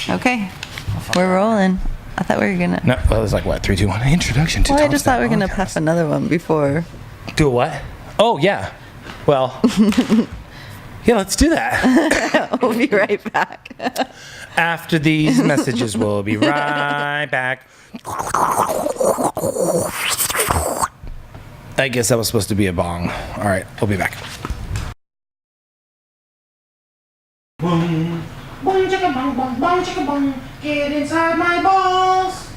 Okay, we're rolling. I thought we were gonna. No, well, it was like what? 3, 2, 1. Introduction to. Well, I just thought we were gonna puff another one before. Do a what? Oh yeah. Well. Yeah, let's do that. We'll be right back. After these messages, we'll be right back. I guess that was supposed to be a bong. All right, we'll be back. Boom, boom, chicka, bong, bong, bong, chicka, bong. Get inside my balls.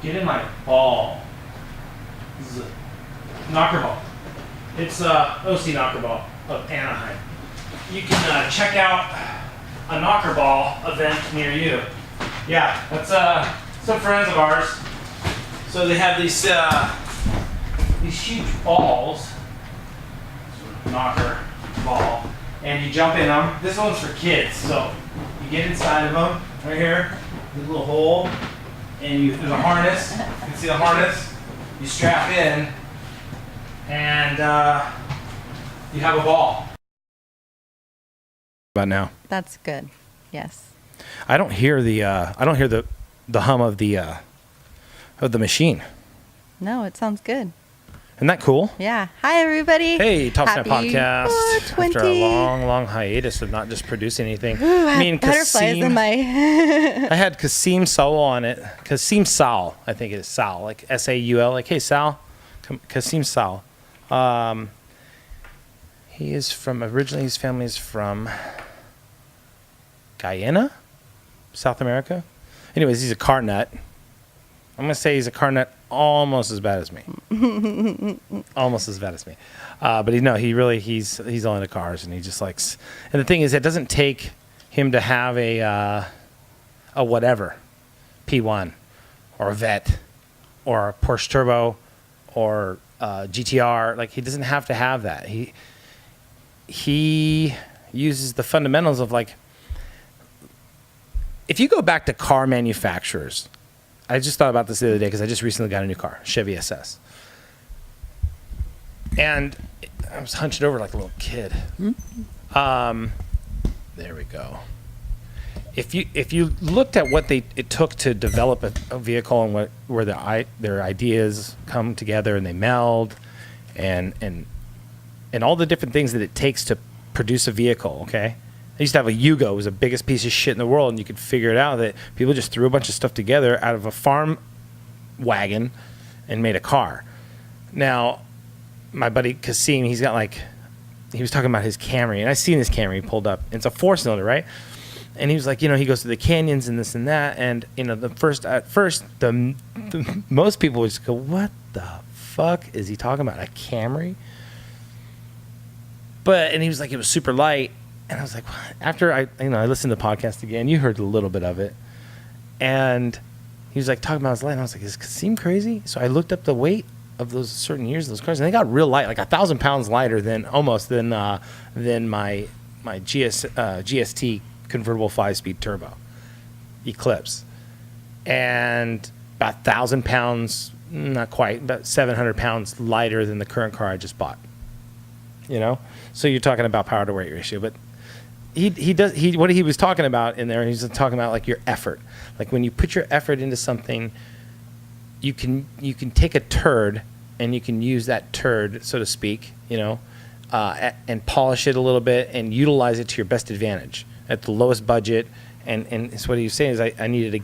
Get in my ball. This is a knocker ball. It's OC Knocker Ball of Anaheim. You can check out a knocker ball event near you. Yeah, that's some friends of ours. So they have these huge balls, knocker ball, and you jump in them. This one's for kids, so you get inside of them right here. There's a little hole, and there's a harness. You can see the harness. You strap in. And you have a ball. About now. That's good. Yes. I don't hear the hum of the machine. No, it sounds good. Isn't that cool? Yeah. Hi, everybody. Hey, Topsnap Happy podcast. 420. After a long hiatus of not just producing anything. Ooh, I have butterflies in my. I had Kasim Saul on it. Kasim Saul, I think it is Sal, like Saul. Like, hey Sal, Kasim Saul. He is from originally. His family is from Guyana, South America. Anyways, he's a car nut. I'm gonna say he's a car nut almost as bad as me. Almost as bad as me. But he's all into cars, and he just likes. And the thing is, it doesn't take him to have a whatever, P1, or a Vet, or a Porsche Turbo, or GTR. Like, he doesn't have to have that. He uses the fundamentals of, like, if you go back to car manufacturers. I just thought about this the other day because I just recently got a new car, Chevy SS. And I was hunched over like a little kid. There we go. If you looked at what it took to develop a vehicle and where their ideas come together and they meld, and all the different things that it takes to produce a vehicle, okay? I used to have a Yugo. It was the biggest piece of shit in the world, and you could figure it out that people just threw a bunch of stuff together out of a farm wagon and made a car. Now, my buddy Kasim, he was talking about his Camry, and I seen his Camry pulled up. It's a 4-cylinder, right? And he was like, he goes to the canyons and this and that, and at first, most people would just go, "What the fuck is he talking about? A Camry?" And he was like, it was super light. And I was like, what? After I listened to the podcast again, you heard a little bit of it. And he was like talking about his light. And I was like, is Kasim crazy? So I looked up the weight of those certain years of those cars, and they got real light, like 1,000 pounds lighter than my GST convertible 5-speed turbo Eclipse. And about 1,000 pounds, not quite, about 700 pounds lighter than the current car I just bought. So you're talking about power to weight ratio, but what he was talking about in there, he's talking about like your effort. Like when you put your effort into something, you can take a turd and you can use that turd, so to speak, and polish it a little bit and utilize it to your best advantage at the lowest budget. And it's what he was saying is I needed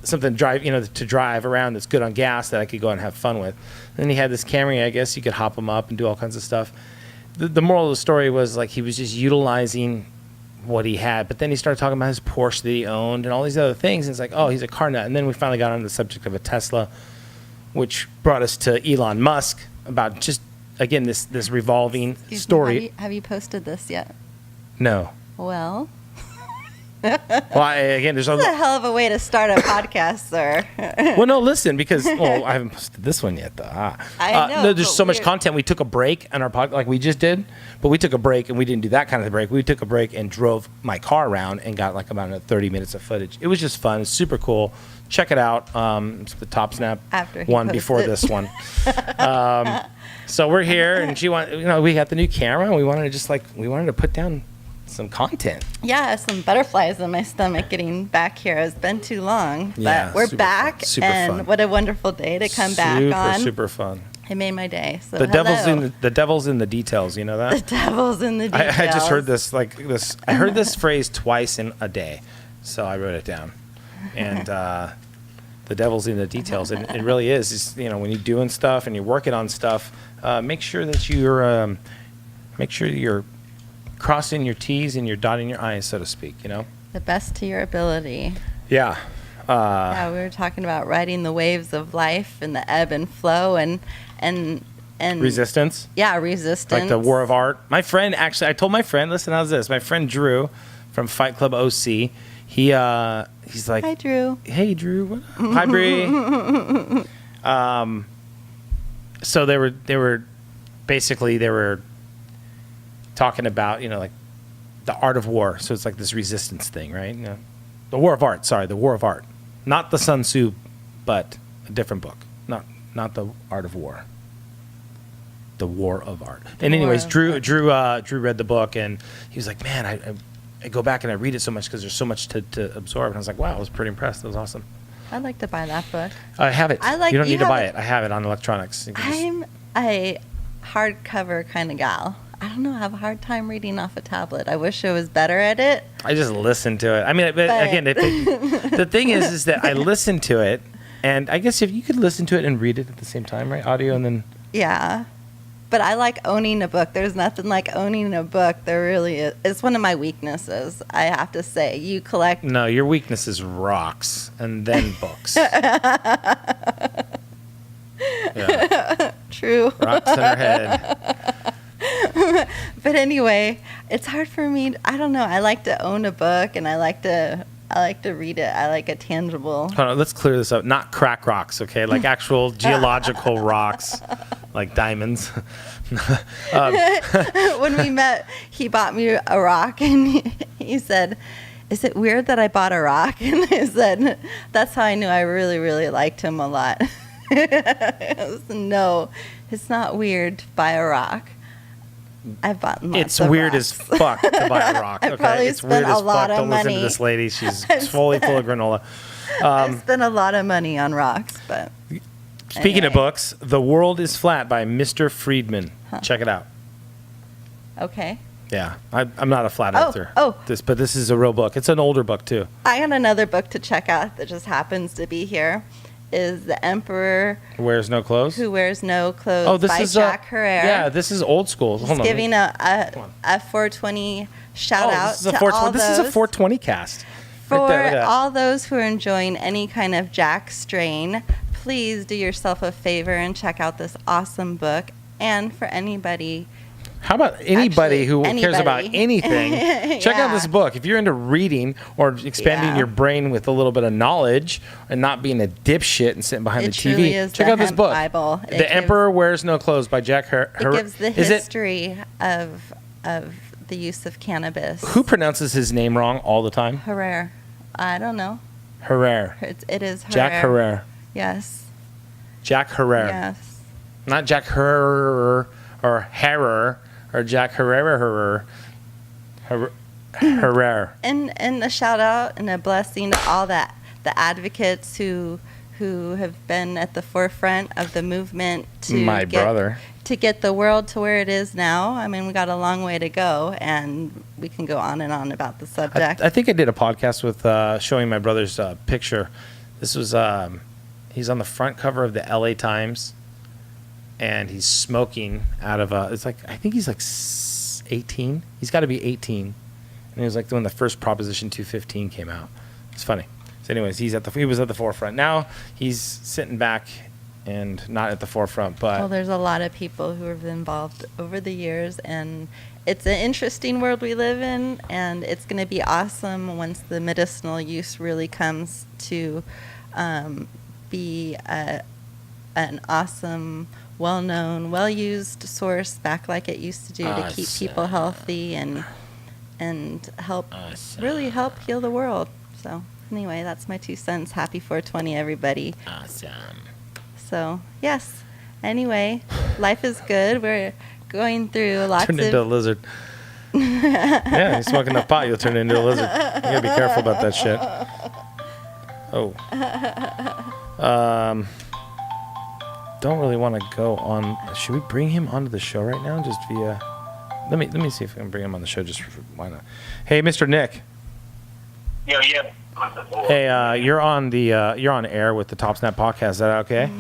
something to drive around that's good on gas that I could go and have fun with. And then he had this Camry, I guess you could hop him up and do all kinds of stuff. The moral of the story was like he was just utilizing what he had, but then he started talking about his Porsche that he owned and all these other things, and it's like, oh, he's a car nut. And then we finally got on the subject of a Tesla, which brought us to Elon Musk about just, again, this revolving story. Have you posted this yet? No. Well, again, there's a hell of a way to start a podcast, sir. Well, no, listen, because I haven't posted this one yet, though. I know. There's so much content. We took a break on our podcast, like we just did, but we took a break and we didn't do that kind of break. We took a break and drove my car around and got like about 30 minutes of footage. It was just fun. It's super cool. Check it out. It's the Topsnap one before this one. So we're here, and we got the new camera, and we wanted to put down some content. Yeah, some butterflies in my stomach getting back here. It's been too long, but Yeah, we're super back, fun. Super and fun. what a wonderful day to come back on. Super fun. It made my day. So The devil's hello. the devil's in the details. You know The that? devil's in the details. I just heard this. I heard this phrase twice in a day, so I wrote it down. And the devil's in the details, and it really is. It's, you know, when you're doing stuff and you're working on stuff, make sure that you're crossing your T's and you're dotting your I's, so to speak. You know. The best to your ability. Yeah. Yeah, we were talking about riding the waves of life and the ebb and flow and Resistance. Yeah, resistance. Like the war of art. My friend, actually, I told my friend, listen, how's this? My friend Drew from Fight Club OC, he's like, Hi, Drew. Hey, Drew. What up? Hi, Bree. So they were talking about, you know, like the art of war. So it's like this resistance thing, right? You know, the war of art. Sorry, the war of art. Not the Sun Tzu, but a different book. Not the art of war. The war of art. And anyways, Drew read the book, and he was like, man, I go back and I read it so much because there's so much to absorb. And I was like, wow, I was pretty impressed. That was awesome. I'd like to buy that book. I have it. You don't need to buy it. I have it on electronics. You can just- I'm a hardcover kind of gal. I don't know. I have a hard time reading off a tablet. I wish I was better at it. I just listen to it. I mean, but again, the thing is that I listen to it, and I guess if you could listen to it and read it at the same time, right? Audio and then. Yeah. But I like owning a book. There's nothing like owning a book. There really is. It's one of my weaknesses, I have to say. You collect. No, your weakness is rocks and then books. Yeah. True. Rocks in her head. But anyway, it's hard for me. I don't know. I like to own a book, and I like to read it. I like a tangible. Hold on, let's clear this up. Not crack rocks, okay? Like actual geological rocks, like diamonds. When we met, he bought me a rock, and he said, "Is it weird that I bought a rock?" And I said, "That's how I knew I really, really liked him a lot." No, it's not weird to buy a rock. I've bought lots It's of weird rocks. as fuck to buy a rock. I Okay, probably it's spent weird a as lot fuck. of Don't listen to money. this lady. She's I've fully full of granola. I spent a lot of money on rocks, but Speaking of anyway. books, The World is Flat by Mr. Friedman. Check it out. Okay. Yeah, I'm not a flat Oh, earther. oh. But this is a real book. It's an older book too. I got another book to check out that just happens to be here. Is The Emperor Wears No Clothes. Who Wears No Clothes Oh, this by is Jack Herrera. Yeah, this is old school. He's Hold on. giving a Come on. 420 shout out This is a to 420. all This those is a 420 cast. for Right there, look at that. all those who are enjoying any kind of Jack strain. Please do yourself a favor and check out this awesome book. And for anybody, How about anybody Actually, who cares about anybody. anything? Check out Yeah. this book. If you're into reading or expanding Yeah. your brain with a little bit of knowledge and not being a dipshit and sitting behind It the TV, truly is check the out this hemp book. Bible. It The gives- Emperor Wears No Clothes by Jack Herrera. it gives the Is it, history of the use of cannabis. who pronounces his name wrong all the time? Herrera. I don't know. Herrera. It is Herrera. Jack Herrera. Yes. Jack Herrera. Yes. Not Jack Herrera or Herrera or Jack Herrera. Herrera. And a shout out and a blessing to all the advocates who have been at the forefront of the movement My brother. to get the world to where it is now. I mean, we got a long way to go, and we can go on and on about the subject. I think I did a podcast with showing my brother's picture. This was he's on the front cover of the LA Times, and he's smoking out of a. It's like I think he's like 18. He's got to be 18, and he was like when the first Proposition 215 came out. It's funny. So, anyways, he was at the forefront. Now he's sitting back and not at the forefront, but Well, there's a lot of people who have been involved over the years, and it's an interesting world we live in, and it's going to be awesome once the medicinal use really comes to be an awesome, well-known, well-used source back like it used to do to keep people healthy and help really help heal the world. So anyway, that's my 2 cents. Happy 420, everybody. awesome. So, yes. Anyway, life is good. We're going through lots Turned into a of lizard. Yeah, you smoke enough pot, you'll turn into a lizard. You gotta be careful about that shit. Oh. Don't really want to go on. Should we bring him onto the show right now? Just via. Let me see if I can bring him on the show. Just for, why not? Hey, Mr. Nick. Yeah. Hey, you're on air with the Topsnap podcast. Is that okay?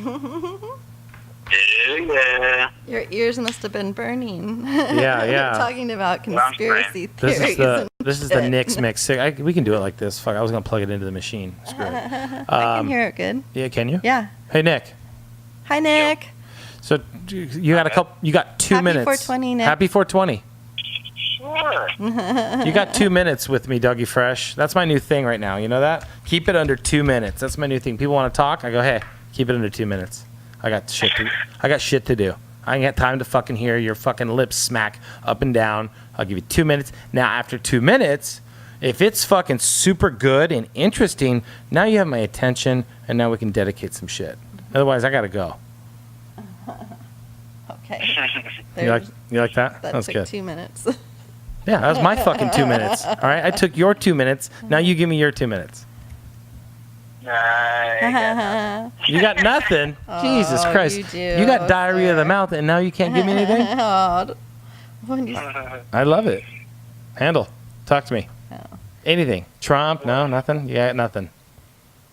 Yeah. Your ears must have been burning. Yeah. Talking about conspiracy theories. This is the Nick's mix. We can do it like this. Fuck, I was gonna plug it into the machine. Screw it. I can hear it good. Yeah, can you? Yeah. Hey, Nick. Hi, Nick. So you got You got 2 Happy minutes. 420, Nick. Happy 420. Sure. You got 2 minutes with me, Dougie Fresh. That's my new thing right now. You know that? Keep it under 2 minutes. That's my new thing. People want to talk. I go, hey, keep it under 2 minutes. I got shit to do. I ain't got time to fucking hear your fucking lips smack up and down. I'll give you 2 minutes. Now, after 2 minutes, if it's fucking super good and interesting, now you have my attention, and now we can dedicate some shit. Otherwise, I gotta go. Okay. You like that? That was took good. 2 minutes. Yeah, that was my fucking 2 minutes. All right, I took your 2 minutes. Now you give me your 2 minutes. You got nothing. Jesus Christ! you do. You got diarrhea of the mouth, and now you can't give me anything. I love it. Handle. Talk to me. Oh. Anything. Trump? No, nothing. Yeah, nothing.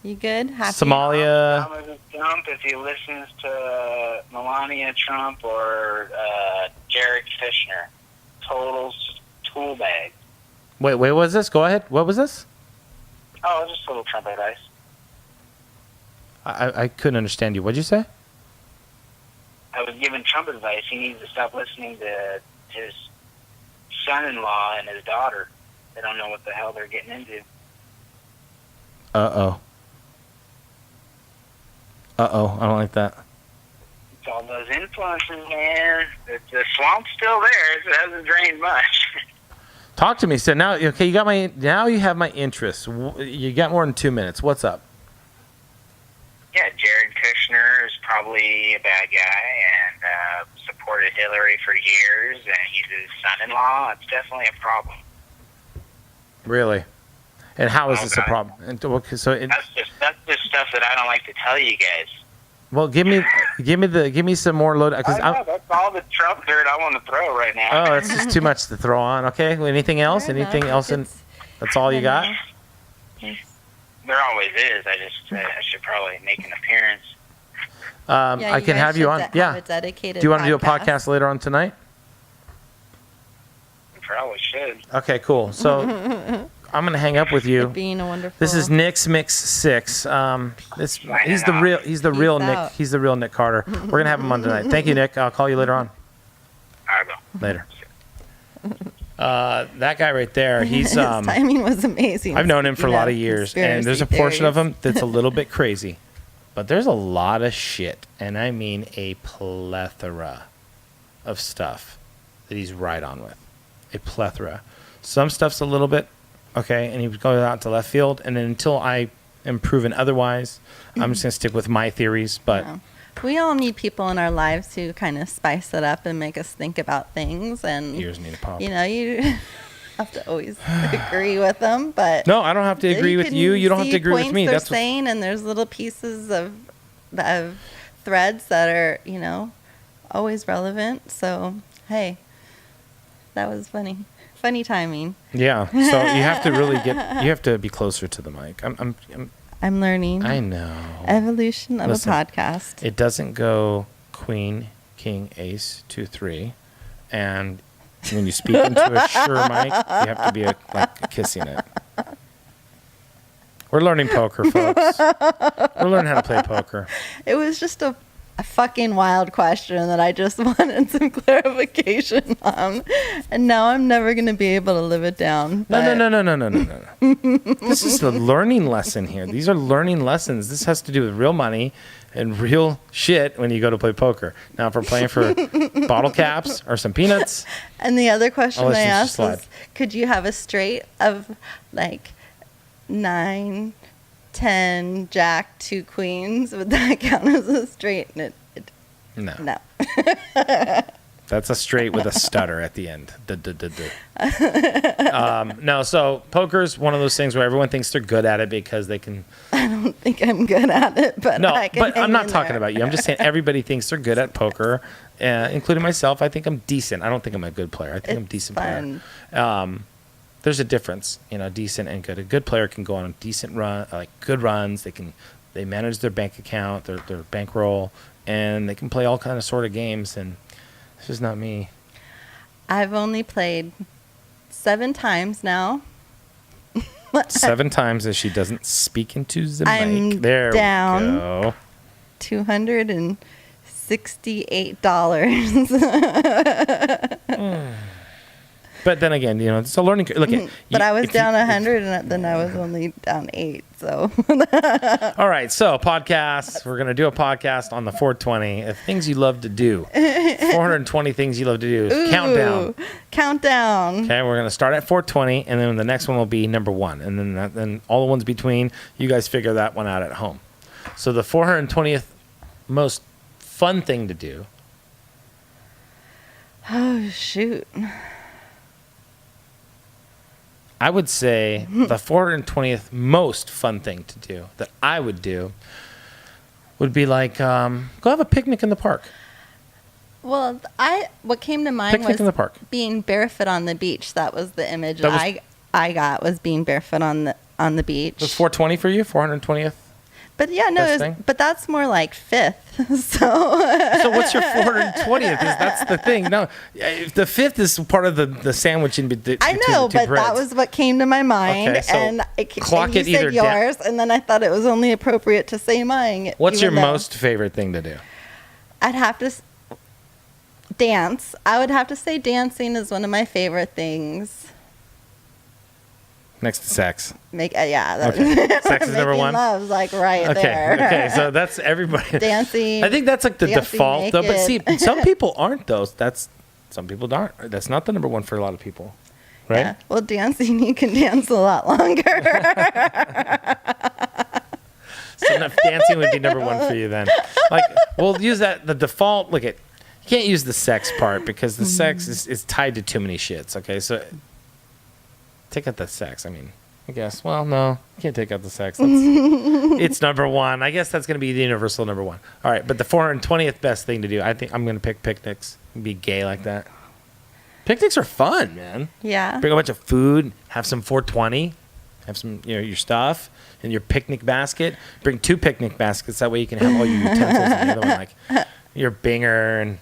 You good? Happy? Somalia. Trump, if he listens to Melania Trump or Jared Kushner, total tool bag. Wait, what was this? Go ahead. What was this? Oh, just a little Trump advice. I couldn't understand you. What'd you say? I was giving Trump advice. He needs to stop listening to his son-in-law and his daughter. They don't know what the hell they're getting into. Uh-oh. I don't like that. It's all those influences, man. The swamp's still there. It hasn't drained much. Talk to me. So now, okay, now you have my interest. You got more than 2 minutes. What's up? Yeah, Jared Kushner is probably a bad guy and supported Hillary for years, and he's his son-in-law. It's definitely a problem. Really? And how is this a problem? And, okay, so That's just stuff that I don't like to tell you guys. well, give me some more load. Cause I know, that's all the Trump dirt I want to throw right now. oh, that's just too much to throw on. Okay, anything else? Fair Anything enough. else? That's all you got? There always is. I should probably make an appearance. I can have you on. Yeah. Do you want to do a podcast later on tonight? Probably should. Okay, cool. So I'm gonna hang up with you. Being a wonderful. This is Nick's Mix 6. He's the real Nick. out. He's the real Nick Carter. We're gonna have him on tonight. Thank you, Nick. I'll call you later on. I will. Later. That guy right there. He's His timing was amazing. I've known him for a lot of Speaking years, and there's a portion of him that's a little bit crazy, but there's a lot of shit, and I mean a plethora of stuff that he's right on with. A plethora. Some stuff's a little bit okay, and he was going out to left field, and then until I am proven otherwise, I'm just gonna stick with my theories. But Yeah. We all need people in our lives who kind of spice it up and make us think about things. And ears need to pop. you know, you have to always agree with them, but No, I don't have to agree with you. You don't have to agree with me. They're That's what, saying, and there's little pieces of threads that are, always relevant. So hey, that was funny. Funny timing. yeah. So you have to really you have to be closer to the mic. I'm learning. I know. Evolution of Listen, a podcast. It doesn't go queen, king, ace, 2, 3, and when you speak into a sure mic, you have to be like kissing it. We're learning poker, folks. We're learning how to play poker. It was just a fucking wild question that I just wanted some clarification on, and now I'm never gonna be able to live it down. No. This is a learning lesson here. These are learning lessons. This has to do with real money and real shit when you go to play poker. Now, if we're playing for bottle caps or some peanuts, And the other question I'll I let you asked slide. was, could you have a straight of like 9, 10, Jack, 2 queens? Would that count as a straight? no. No. That's a straight with a stutter at the end. No, so poker's one of those things where everyone thinks they're good at it because they can. I don't think I'm good at it, but No, I can but I'm hang not in talking there. about you. I'm just saying everybody thinks they're good at poker, including myself. I think I'm decent. I don't think I'm a good player. I think I'm a It's decent fun. player. There's a difference, decent and good. A good player can go on a decent run, like good runs. They manage their bank account, their bankroll, and they can play all kind of sort of games. And this is not me. I've only played 7 times now. 7 times as she doesn't speak into the I'm mic. There down. we go. $268. But then again, it's a learning curve. Look at But I was if down 100, and then I was only down 8. So All right, so podcasts. We're gonna do a podcast on the 420 of things you love to do. 420 things you love to do. Ooh, countdown. Okay, we're gonna start at 420, and then the next one will be number 1, and then all the ones between. You guys figure that one out at home. So the 420th most fun thing to do. Oh shoot. I would say the 420th most fun thing to do that I would do would be like go have a picnic in the park. Well, what came to mind Picnic was in the park. being barefoot on the beach. That was the image That was- I got, was being barefoot on the beach. Was 420 for you? 420th? But yeah, no, best thing? but that's more like 5th. So So what's your 420th? That's the thing. No, if the 5th is part of the sandwich in between I know, the two but that breads. was what came to my mind, Okay, so and clock and you it either said yours, and then I thought it was only appropriate to say mine. What's your even though most favorite thing to do? I'd have to dance. I would have to say dancing is one of my favorite things. Next to sex. Yeah. Okay. Sex is number Making 1? love's like right Okay. there. Okay. So that's everybody. Dancing. I think that's like the dancing default though. But see, naked. some people aren't those. Some people aren't. That's not the number 1 for a lot of people. Right? Yeah. Well, dancing, you can dance a lot longer. So dancing would be number 1 for you then. Like we'll use that the default. You can't use the sex part because the sex is tied to too many shits. Okay, so take out the sex. I guess. Well, no, you can't take out the sex. It's number 1. I guess that's going to be the universal number 1. All right, but the 420th best thing to do, I think I'm going to pick picnics. Be gay like that. Picnics are fun, man. Yeah. Bring a bunch of food, have some 420, have some your stuff in your picnic basket. Bring 2 picnic baskets. That way you can have all your utensils in the other one, like your binger and your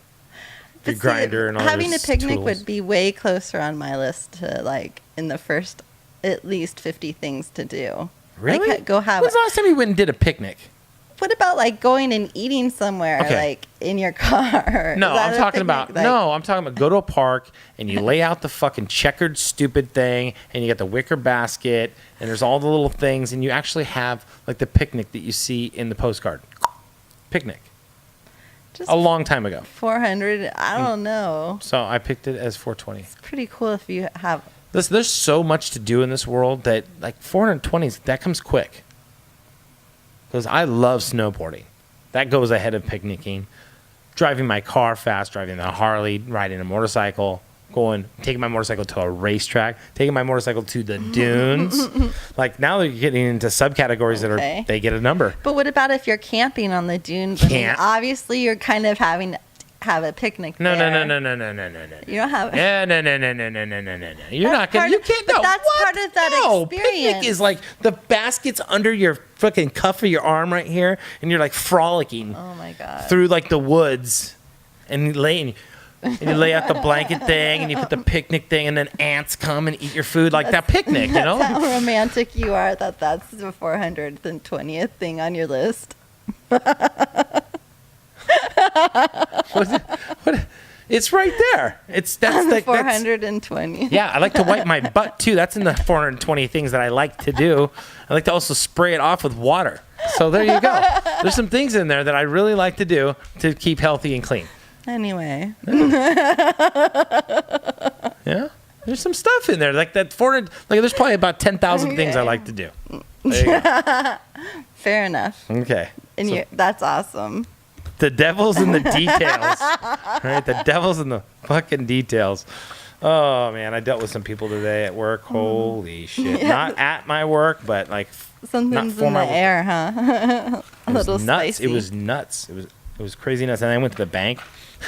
But see, grinder and all having a those picnic tools. would be way closer on my list to like in the first at least 50 things to do. Really? Like go have. When's the last time you went and did a picnic? What about like going and eating somewhere, Okay. like in your car? No, Is that I'm a talking picnic? about Like, no. I'm talking about go to a park and you lay out the fucking checkered stupid thing, and you got the wicker basket, and there's all the little things, and you actually have like the picnic that you see in the postcard. Picnic. Just A long time ago. 400. I don't know. So I picked it as 420. It's pretty cool if you have. Listen, there's so much to do in this world that like 420 that comes quick. Because I love snowboarding. That goes ahead of picnicking. Driving my car fast, driving the Harley, riding a motorcycle, taking my motorcycle to a racetrack, taking my motorcycle to the dunes. Like now they're getting into subcategories that Okay. they get a number. But what about if you're camping on the dunes? I mean, Camp? obviously, you're kind of have a picnic. No. there. No. You don't have. Yeah, no. You're not gonna. You can't. But No, that's what? part of that No, experience. picnic is like the basket's under your fucking cuff of your arm right here, and you're like frolicking Oh my god. through like the woods, and you lay out the blanket thing, and you put the picnic thing, and then ants come and eat your food like that picnic, you know? That's how romantic you are. That's the 420th thing on your list. What? It's right there. That's 420. Yeah, I like to wipe my butt too. That's in the 420 things that I like to do. I like to also spray it off with water. So there you go. There's some things in there that I really like to do to keep healthy and clean. Anyway. Yeah, there's some stuff in there like that. 400. Like there's probably about 10,000 things I like to do. There you go. Fair enough. Okay. And So- that's awesome. The devil's in the details. Right? The devil's in the fucking details. Oh, man. I dealt with some people today at work. Holy shit. Yeah. Not at my work, but like Something's for in the my work. air, huh? A It was little nuts. spicy. It was nuts. It was crazy nuts. And I went to the bank,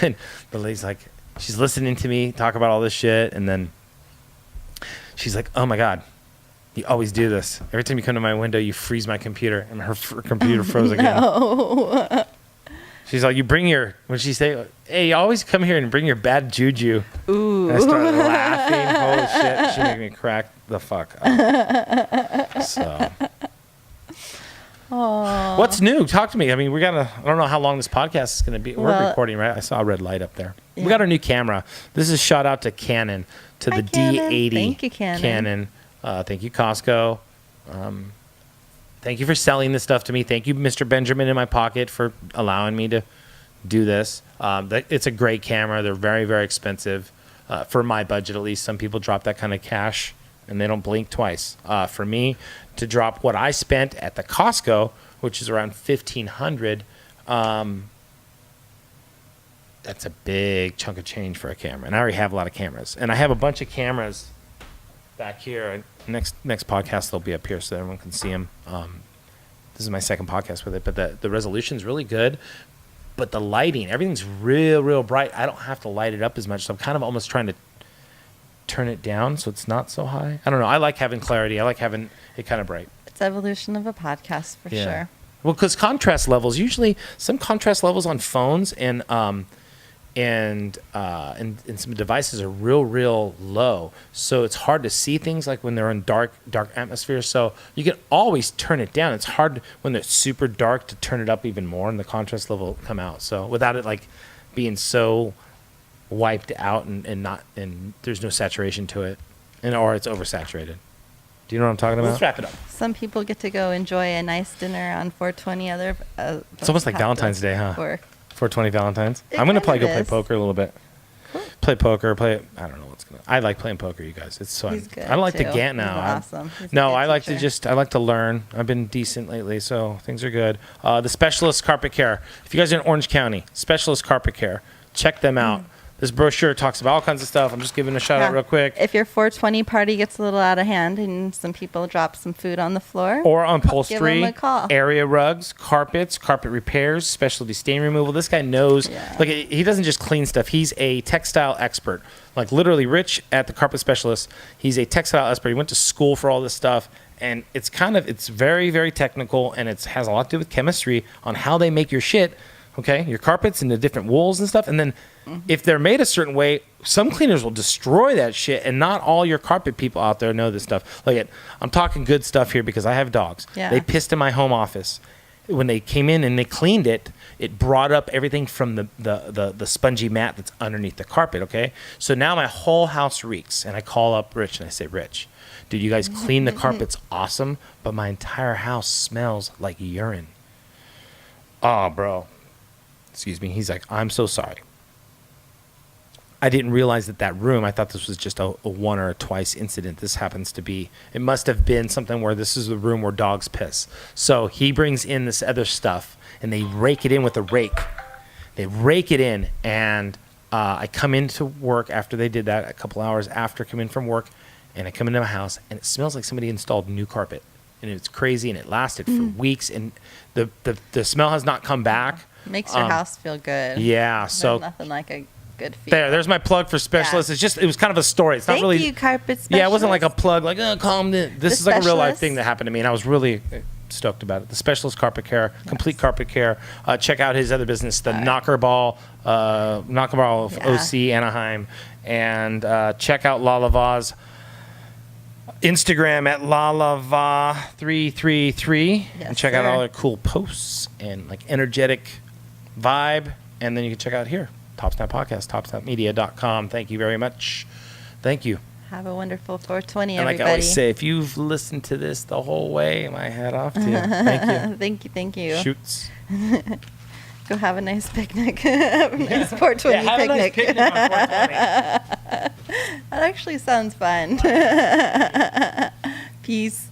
and the lady's like, she's listening to me talk about all this shit, and then she's like, "Oh my god, you always do this. Every time you come to my window, you freeze my computer." And her computer froze again. No. She's like, "You bring your," what did she say? "Hey, you always come here and bring your bad juju." Ooh. And I started laughing. Holy shit. She made me crack the fuck up. So. Aw. What's new? Talk to me. I mean, I don't know how long this podcast is going to be. We're Well- recording, right? I saw a red light up there. Yeah. We got our new camera. This is shout out to Canon, to Hi, the Canon. D80. Thank you, Canon. Thank you, Costco. Thank you for selling this stuff to me. Thank you, Mr. Benjamin in my pocket, for allowing me to do this. It's a great camera. They're very, very expensive. For my budget, at least. Some people drop that kind of cash and they don't blink twice. For me, to drop what I spent at the Costco, which is around $1,500, that's a big chunk of change for a camera. And I already have a lot of cameras. And I have a bunch of cameras back here. And next podcast, they'll be up here so everyone can see them. This is my second podcast with it, but the resolution's really good. But the lighting, everything's real bright. I don't have to light it up as much, so I'm kind of almost trying to turn it down so it's not so high. I don't know. I like having clarity. I like having it kind of bright. It's evolution of a podcast for sure. Well, because contrast levels, usually some contrast levels on phones and some devices are real low. So it's hard to see things like when they're in dark atmospheres. So you can always turn it down. It's hard when they're super dark to turn it up even more and the contrast level will come out. So without it like being so wiped out and there's no saturation to it, or it's oversaturated. Do you know what I'm talking about? Let's wrap it up. Some people get to go enjoy a nice dinner on 420. It's almost like have to Valentine's Day, huh? work. 420 Valentine's. It I'm gonna kind probably of go play is. poker a little bit. Cool. Play poker. I don't know what's gonna. I like playing poker, you guys. It's fun. He's good, I don't like to too. gant now. He's awesome. He's a No, good I like teacher. I like to learn. I've been decent lately, so things are good. The Specialist Carpet Care. If you guys are in Orange County, Specialist Carpet Care, check them out. This brochure talks about all kinds of stuff. I'm just giving a shout out Yeah. real quick. If your 420 party gets a little out of hand and some people drop some food on the floor, Or upholstery, Give 'em a call. area rugs, carpets, carpet repairs, specialty stain removal. This guy knows. Yeah. Like, he doesn't just clean stuff. He's a textile expert. Like, literally, Rich at the Carpet Specialist, he's a textile expert. He went to school for all this stuff. And it's very, very technical, and it has a lot to do with chemistry on how they make your shit, okay? Your carpets and the different wools and stuff. And then if they're made a certain way, some cleaners will destroy that shit, and not all your carpet people out there know this stuff. Like, I'm talking good stuff here because I have dogs. Yeah. They pissed in my home office. When they came in and they cleaned it, it brought up everything from the spongy mat that's underneath the carpet, okay? So now my whole house reeks, and I call up Rich, and I say, Rich, dude, you guys clean the carpets awesome, but my entire house smells like urine. Oh, bro. Excuse me. He's like, I'm so sorry. I didn't realize that room, I thought this was just a one or a twice incident. This happens to be, it must have been something where this is the room where dogs piss. So he brings in this other stuff, and they rake it in with a rake. They rake it in, and I come into work after they did that, a couple hours after I come in from work, and I come into my house, and it smells like somebody installed new carpet. And it's crazy, and it lasted for weeks, and the smell has not come back. makes your house feel good. Yeah, There's so nothing like a good feel. there's my plug for Specialist. Yeah. It was kind of a story. It's not Thank really. you, Carpet Specialist. Yeah, it wasn't like a plug, like, call them. This The is like a real life Specialist. thing that happened to me, and I was really stoked about it. The Specialist Carpet Care, Complete Carpet Care. Check out his other business, the Knockerball of Yeah. OC Anaheim, and check out Lalava's Instagram at lalava333, Yes, and check out sir. all their cool posts and like energetic vibe. And then you can check out here, Topsnap Podcast, topsnapmedia.com. Thank you very much. Thank you. Have a wonderful 420, And like everybody. I always say, if you've listened to this the whole way, my hat off to you. Thank you. Thank you. Shoots. Go have a nice picnic. Have a nice 420 have a nice picnic. picnic on 420. That actually sounds fun. Peace.